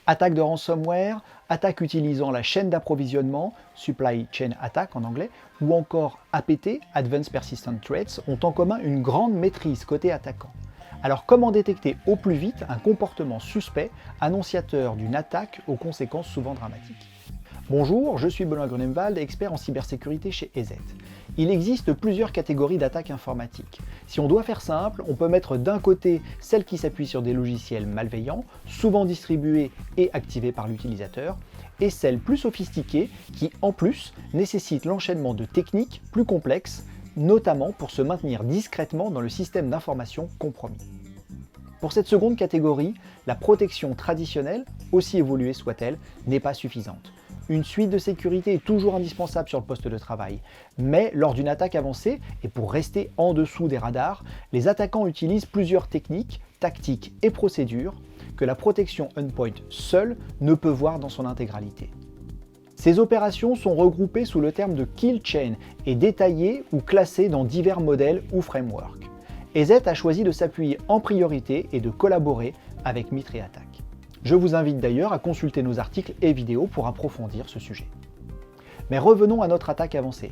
Attaque de ransomware, attaque utilisant la chaîne d'approvisionnement, Supply Chain Attack en anglais, ou encore APT, Advanced Persistent Threats, ont en commun une grande maîtrise côté attaquant. Alors comment détecter au plus vite un comportement suspect, annonciateur d'une attaque aux conséquences souvent dramatiques? Bonjour, je suis Benoît Grunemwald, expert en cybersécurité chez EZ. Il existe plusieurs catégories d'attaques informatiques. Si on doit faire simple, on peut mettre d'un côté celles qui s'appuient sur des logiciels malveillants, souvent distribués et activés par l'utilisateur, et celles plus sophistiquées qui, en plus, nécessitent l'enchaînement de techniques plus complexes, notamment pour se maintenir discrètement dans le système d'information compromis. Pour cette seconde catégorie, la protection traditionnelle, aussi évoluée soit-elle, n'est pas suffisante. Une suite de sécurité est toujours indispensable sur le poste de travail, mais lors d'une attaque avancée, et pour rester en dessous des radars, les attaquants utilisent plusieurs techniques, tactiques et procédures que la protection endpoint seule ne peut voir dans son intégralité. Ces opérations sont regroupées sous le terme de kill chain et détaillées ou classées dans divers modèles ou frameworks. EZ a choisi de s'appuyer en priorité et de collaborer avec Mitre et Attack. Je vous invite d'ailleurs à consulter nos articles et vidéos pour approfondir ce sujet. Mais revenons à notre attaque avancée.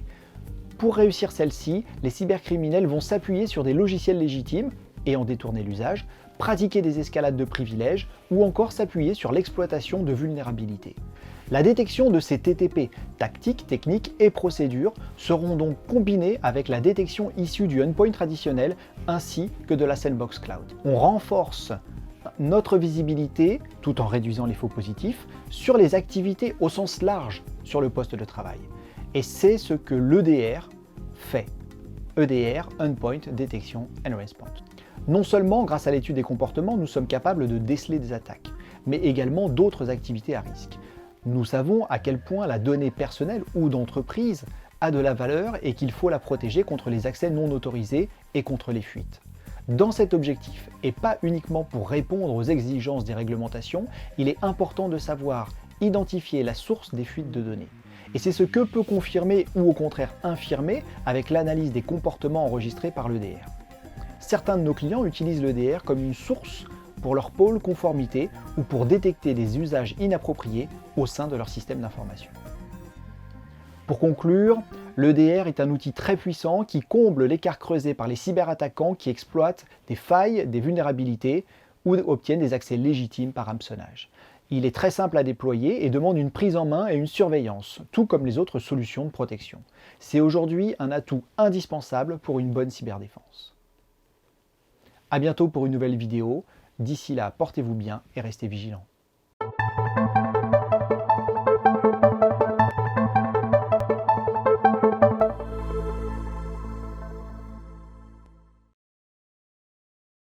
Pour réussir celle-ci, les cybercriminels vont s'appuyer sur des logiciels légitimes et en détourner l'usage, pratiquer des escalades de privilèges ou encore s'appuyer sur l'exploitation de vulnérabilités. La détection de ces TTP, tactiques, techniques et procédures, seront donc combinées avec la détection issue du endpoint traditionnel ainsi que de la Sandbox Cloud. On renforce notre visibilité, tout en réduisant les faux positifs, sur les activités au sens large sur le poste de travail. Et c'est ce que l'EDR fait. EDR, Endpoint Detection and Response. Non seulement grâce à l'étude des comportements, nous sommes capables de déceler des attaques, mais également d'autres activités à risque. Nous savons à quel point la donnée personnelle ou d'entreprise a de la valeur et qu'il faut la protéger contre les accès non autorisés et contre les fuites. Dans cet objectif, et pas uniquement pour répondre aux exigences des réglementations, il est important de savoir identifier la source des fuites de données. Et c'est ce que peut confirmer ou au contraire infirmer avec l'analyse des comportements enregistrés par l'EDR. Certains de nos clients utilisent l'EDR comme une source pour leur pôle conformité ou pour détecter des usages inappropriés au sein de leur système d'information. Pour conclure, l'EDR est un outil très puissant qui comble l'écart creusé par les cyberattaquants qui exploitent des failles, des vulnérabilités ou obtiennent des accès légitimes par hameçonnage. Il est très simple à déployer et demande une prise en main et une surveillance, tout comme les autres solutions de protection. C'est aujourd'hui un atout indispensable pour une bonne cyberdéfense. A bientôt pour une nouvelle vidéo. D'ici là, portez-vous bien et restez vigilants.